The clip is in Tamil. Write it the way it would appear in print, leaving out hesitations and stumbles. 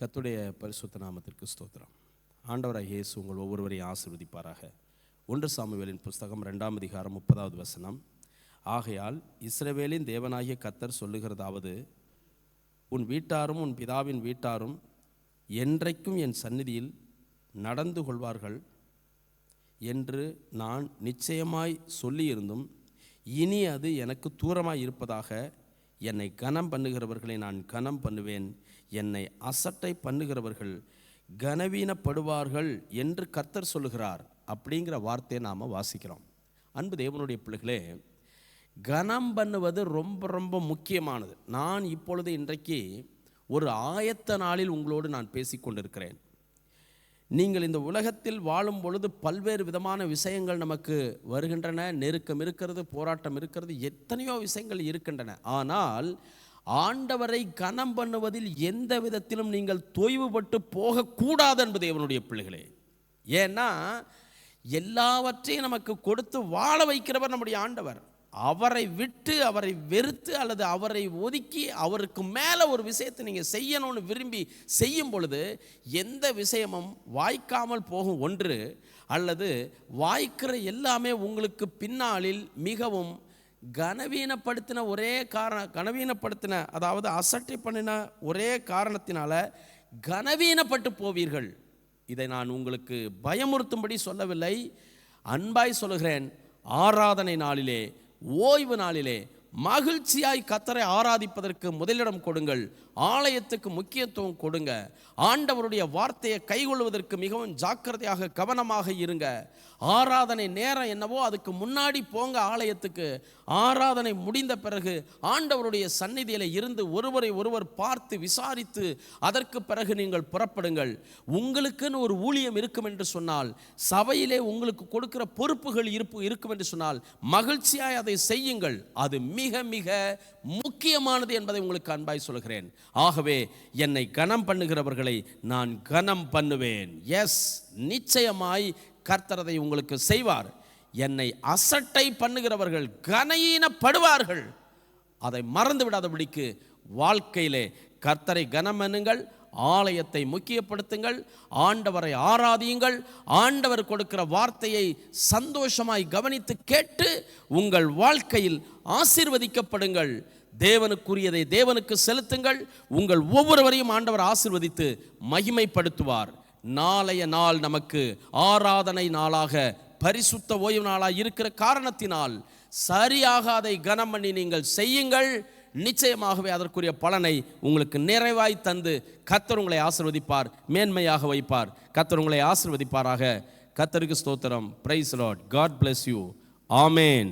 கர்த்தருடைய பரிசுத்த நாமத்திற்கு ஸ்தோத்திரம். ஆண்டவராகிய இயேசு உங்கள் ஒவ்வொருவரையும் ஆசீர்வதிப்பாராக. 1 சாமுவேலின் புஸ்தகம் 2ஆம் அதிகாரம் 30வது வசனம். ஆகையால் இஸ்ரவேலின் தேவனாகிய கர்த்தர் சொல்லுகிறதாவது, உன் வீட்டாரும் உன் பிதாவின் வீட்டாரும் என்றைக்கும் என் சந்நிதியில் நடந்து கொள்வார்கள் என்று நான் நிச்சயமாய் சொல்லியிருந்தும் இனி அது எனக்கு தூரமாய் இருப்பதாக. என்னை கனம் பண்ணுகிறவர்களை நான் கனம் பண்ணுவேன், என்னை அசட்டை பண்ணுகிறவர்கள் கனவீனப்படுவார்கள் என்று கர்த்தர் சொல்லுகிறார் அப்படிங்கிற வார்த்தையை நாம் வாசிக்கிறோம். அன்பு தேவனுடைய பிள்ளைகளே, கனம் பண்ணுவது ரொம்ப ரொம்ப முக்கியமானது. நான் இப்பொழுது இன்றைக்கு ஒரு ஆயத்த நாளில் உங்களோடு நான் பேசிக்கொண்டிருக்கிறேன். நீங்கள் இந்த உலகத்தில் வாழும் பொழுது பல்வேறு விதமான விஷயங்கள் நமக்கு வருகின்றன. நெருக்கம் இருக்கிறது, போராட்டம் இருக்கிறது, எத்தனையோ விஷயங்கள் இருக்கின்றன. ஆனால் ஆண்டவரை கனம் பண்ணுவதில் எந்த விதத்திலும் நீங்கள் தொய்வுபட்டு போகக்கூடாது என்பது தேவனுடைய பிள்ளைகளே. ஏன்னா எல்லாவற்றையும் நமக்கு கொடுத்து வாழ வைக்கிறவர் நம்முடைய ஆண்டவர். அவரை விட்டு, அவரை வெறுத்து அல்லது அவரை ஒதுக்கி அவருக்கு மேலே ஒரு விஷயத்தை நீங்கள் செய்யணும்னு விரும்பி செய்யும் பொழுது எந்த விஷயமும் வாய்க்காமல் போகும் ஒன்று, அல்லது வாய்க்கிற எல்லாமே உங்களுக்கு பின்னாளில் மிகவும் கனவீனப்படுத்தின அதாவது அசட்டை பண்ணின ஒரே காரணத்தினால கனவீனப்பட்டு போவீர்கள். இதை நான் உங்களுக்கு பயமுறுத்தும்படி சொல்லவில்லை, அன்பாய் சொல்லுகிறேன். ஆராதனை நாளிலே, ஓய்வு நாளிலே மகிழ்ச்சியாய் கர்த்தரை ஆராதிப்பதற்கு முதலிடம் கொடுங்கள். ஆலயத்துக்கு முக்கியத்துவம் கொடுங்க. ஆண்டவருடைய வார்த்தையை கைகொள்வதற்கு மிகவும் ஜாக்கிரதையாக கவனமாக இருங்க. ஆராதனை நேரம் என்னவோ அதுக்கு முன்னாடி போங்க ஆலயத்துக்கு. ஆராதனை முடிந்த பிறகு ஆண்டவருடைய சந்நிதியில் இருந்து ஒருவரை ஒருவர் பார்த்து விசாரித்து அதற்கு பிறகு நீங்கள் புறப்படுங்கள். உங்களுக்குன்னு ஒரு ஊழியம் இருக்கும் என்று சொன்னால், சபையிலே உங்களுக்கு கொடுக்கிற பொறுப்புகள் இருக்கும் என்று சொன்னால் மகிழ்ச்சியாய் அதை செய்யுங்கள். அது மிக மிக முக்கியமானது என்பதை உங்களுக்கு அன்பாய் சொல்கிறேன். ஆகவே என்னை கனம் பண்ணுகிறவர்களை நான் கனம் பண்ணுவேன். எஸ், நிச்சயமாய் கர்த்தரதை உங்களுக்கு செய்வார். என்னை அசட்டை பண்ணுகிறவர்கள் கனவீனப்படுவார்கள். அதை மறந்து விடாதபடிக்கு வாழ்க்கையிலே கர்த்தரை கனம் பண்ணுங்கள், ஆலயத்தை முக்கியப்படுத்துங்கள், ஆண்டவரை ஆராதியுங்கள். ஆண்டவர் கொடுக்கிற வார்த்தையை சந்தோஷமாய் கவனித்து கேட்டு உங்கள் வாழ்க்கையில் ஆசீர்வதிக்கப்படுங்கள். தேவனுக்குரியதை தேவனுக்கு செலுத்துங்கள். உங்கள் ஒவ்வொருவரையும் ஆண்டவர் ஆசீர்வதித்து மகிமைப்படுத்துவார். நாளைய நாள் நமக்கு ஆராதனை நாளாக, பரிசுத்த ஓய்வு நாளாக இருக்கிற காரணத்தினால் சரியாக அதை கனம் பண்ணி நீங்கள் செய்யுங்கள். நிச்சயமாகவே அதற்குரிய பலனை உங்களுக்கு நிறைவாய் தந்து கர்த்தர் உங்களை ஆசீர்வதிப்பார், மேன்மையாக வைப்பார். கர்த்தர் உங்களை ஆசீர்வதிப்பாராக. கர்த்தருக்கு ஸ்தோத்திரம். Praise the lord. God bless you. Amen.